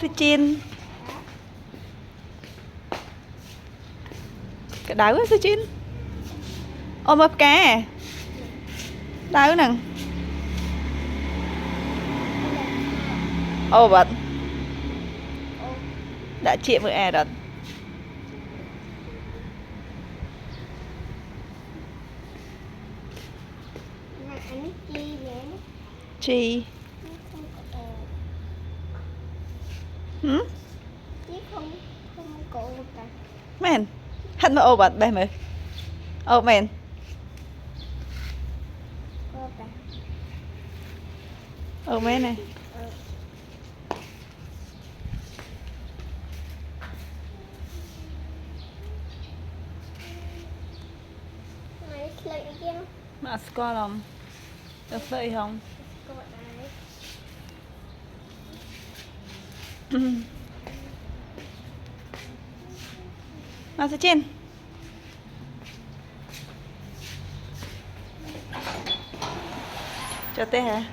Sư Chin. Cái đau á Sư Chin. Ôm ấp cá à? Đau nè. Ô bật. Đã chị với e rồi. Chi. Hử? Men. Hết mà ô bật đây mới. Ô men. Ô men này. Mà score không? Được vậy không? Mà sẽ trên. Cho tê hả?